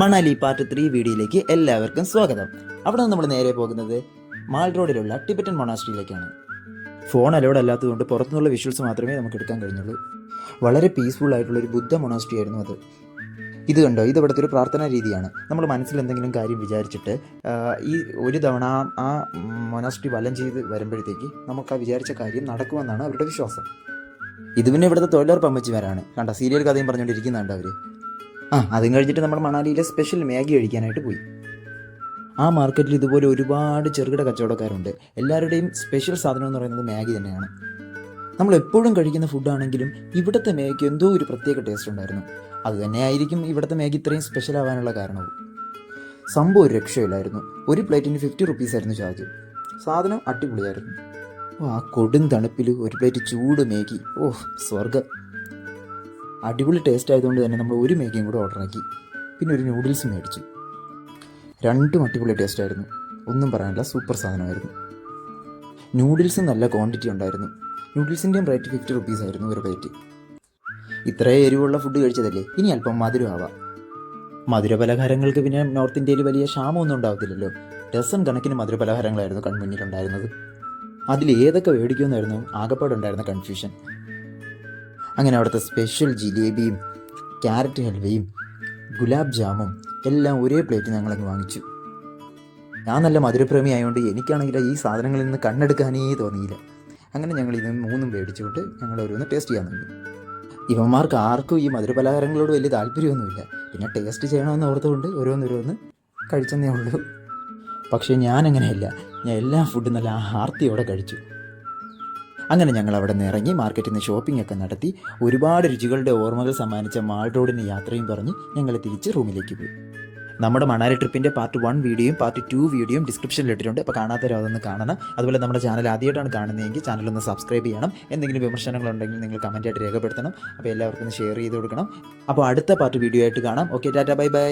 Manali part 3 വീഡിയോയിലേക്ക് എല്ലാവർക്കും സ്വാഗതം. അവിടെ നിന്ന് നമ്മൾ നേരെ പോകുന്നത് മാൾ റോഡിലുള്ള ടിബറ്റൻ മൊണാസ്ട്രിയിലേക്കാണ്. ഫോൺ അലോഡ് അല്ലാത്തതുകൊണ്ട് പുറത്തുനിന്നുള്ള വിഷ്വൽസ് മാത്രമേ നമുക്ക് എടുക്കാൻ കഴിഞ്ഞുള്ളൂ. വളരെ പീസ്ഫുൾ ആയിട്ടുള്ളൊരു ബുദ്ധ മൊണാസ്ട്രി ആയിരുന്നു അത്. ഇത് കണ്ടോ, ഇത് ഇവിടുത്തെ ഒരു പ്രാർത്ഥനാ രീതിയാണ്. നമ്മൾ മനസ്സിൽ എന്തെങ്കിലും കാര്യം വിചാരിച്ചിട്ട് ഈ ഒരു തവണ ആ മൊണാസ്ട്രി വലം ചെയ്ത് വരുമ്പോഴത്തേക്ക് നമുക്ക് ആ വിചാരിച്ച കാര്യം നടക്കുമെന്നാണ് അവരുടെ വിശ്വാസം. ഇത് പിന്നെ ഇവിടുത്തെ തൊഴിലുറപ്പ് അമ്മച്ചിമാരാണ്. കണ്ട സീരിയൽ കഥയും പറഞ്ഞുകൊണ്ടിരിക്കുന്നുണ്ട് അവർ. അതും കഴിഞ്ഞിട്ട് നമ്മൾ മണാലിയിലെ സ്പെഷ്യൽ മാഗി കഴിക്കാനായിട്ട് പോയി. ആ മാർക്കറ്റിൽ ഇതുപോലെ ഒരുപാട് ചെറുകിട കച്ചവടക്കാരുണ്ട്. എല്ലാവരുടെയും സ്പെഷ്യൽ സാധനം എന്ന് പറയുന്നത് മാഗി തന്നെയാണ്. നമ്മൾ എപ്പോഴും കഴിക്കുന്ന ഫുഡാണെങ്കിലും ഇവിടുത്തെ മാഗിക്ക് എന്തോ ഒരു പ്രത്യേക ടേസ്റ്റ് ഉണ്ടായിരുന്നു. അതുതന്നെയായിരിക്കും ഇവിടുത്തെ മാഗി ഇത്രയും സ്പെഷ്യൽ ആവാനുള്ള കാരണവും. സംഭവം ഒരു രക്ഷയില്ലായിരുന്നു. ഒരു പ്ലേറ്റിന് 50 റുപ്പീസ് ആയിരുന്നു ചാർജ്. സാധനം അടിപൊളിയായിരുന്നു. ആ കൊടും തണുപ്പിൽ ഒരു പ്ലേറ്റ് ചൂട് മാഗി, സ്വർഗം. അടിപൊളി ടേസ്റ്റ് ആയതുകൊണ്ട് തന്നെ നമ്മൾ ഒരു മാഗിയും കൂടെ ഓർഡറാക്കി. പിന്നെ ഒരു നൂഡിൽസ് മേടിച്ചു. രണ്ടും അടിപൊളി ടേസ്റ്റ് ആയിരുന്നു. ഒന്നും പറയാനില്ല, സൂപ്പർ സാധനമായിരുന്നു. നൂഡിൽസ് നല്ല ക്വാണ്ടിറ്റി ഉണ്ടായിരുന്നു. നൂഡിൽസിൻ്റെയും റേറ്റ് 50 റുപ്പീസ് ആയിരുന്നു ഒരു പ്ലേറ്റ്. ഇത്രയും എരിവുള്ള ഫുഡ് കഴിച്ചതല്ലേ, ഇനി അല്പം മധുരമാവാം. മധുരപലഹാരങ്ങൾക്ക് പിന്നെ നോർത്ത് ഇന്ത്യയിൽ വലിയ ക്ഷാമമൊന്നും ഉണ്ടാകത്തില്ലല്ലോ. ഡസൺ കണക്കിന് മധുരപലഹാരങ്ങളായിരുന്നു കൺമുന്നിലുണ്ടായിരുന്നത്. അതിൽ ഏതൊക്കെ മേടിക്കുമെന്നായിരുന്നു ആകപ്പാടുണ്ടായിരുന്ന കൺഫ്യൂഷൻ. അങ്ങനെ അവിടുത്തെ സ്പെഷ്യൽ ജിലേബിയും ക്യാരറ്റ് ഹൽവയും ഗുലാബ് ജാമും എല്ലാം ഒരേ പ്ലേറ്റ് ഞങ്ങളങ്ങ് വാങ്ങിച്ചു. ഞാൻ നല്ല മധുരപ്രേമി ആയതുകൊണ്ട് എനിക്കാണെങ്കിൽ ഈ സാധനങ്ങളിൽ നിന്ന് കണ്ണെടുക്കാനേ തോന്നിയില്ല. അങ്ങനെ ഞങ്ങൾ ഇത് മൂന്നും മേടിച്ചുകൊണ്ട് ഞങ്ങൾ ഓരോന്ന് ടേസ്റ്റ് ചെയ്യാൻ തുടങ്ങി. ഇവന്മാർക്ക് ആർക്കും ഈ മധുരപലഹാരങ്ങളോട് വലിയ താല്പര്യമൊന്നുമില്ല. പിന്നെ ടേസ്റ്റ് ചെയ്യണമെന്ന് ഓർത്തുകൊണ്ട് ഓരോന്നോരോന്ന് കഴിച്ചെന്നേ ഉള്ളൂ. പക്ഷേ ഞാനങ്ങനെയല്ല, ഞാൻ എല്ലാ ഫുഡും നല്ല ആർത്തിയോടെ കഴിച്ചു. അങ്ങനെ ഞങ്ങൾ അവിടെ നിന്ന് ഇറങ്ങി മാർക്കറ്റിൽ നിന്ന് ഷോപ്പിംഗ് ഒക്കെ നടത്തി ഒരുപാട് രുചികളുടെ ഓർമ്മകൾ സമ്മാനിച്ച മാൾ റോഡിന് യാത്രയും പറഞ്ഞ് ഞങ്ങൾ തിരിച്ച് റൂമിലേക്ക് പോയി. നമ്മുടെ മണാലി ട്രിപ്പിൻ്റെ പാർട്ട് 1 വീഡിയോയും പാർട്ട് 2 വീഡിയോയും ഡിസ്ക്രിപ്ഷനിൽ ഇട്ടിട്ടുണ്ട്. അപ്പോൾ കാണാത്തവരോ അതൊന്ന് കാണണം. അതുപോലെ നമ്മുടെ ചാനൽ ആദ്യമായിട്ടാണ് കാണുന്നതെങ്കിൽ ചാനലൊന്ന് സബ്സ്ക്രൈബ് ചെയ്യണം. എന്തെങ്കിലും വിമർശനങ്ങളുണ്ടെങ്കിൽ നിങ്ങൾ കമൻറ്റായിട്ട് രേഖപ്പെടുത്തണം. അപ്പോൾ എല്ലാവർക്കും ഒന്ന് ഷെയർ ചെയ്ത് കൊടുക്കണം. അപ്പോൾ അടുത്ത പാർട്ട് വീഡിയോ ആയിട്ട് കാണാം. Okay, Tata, bye bye.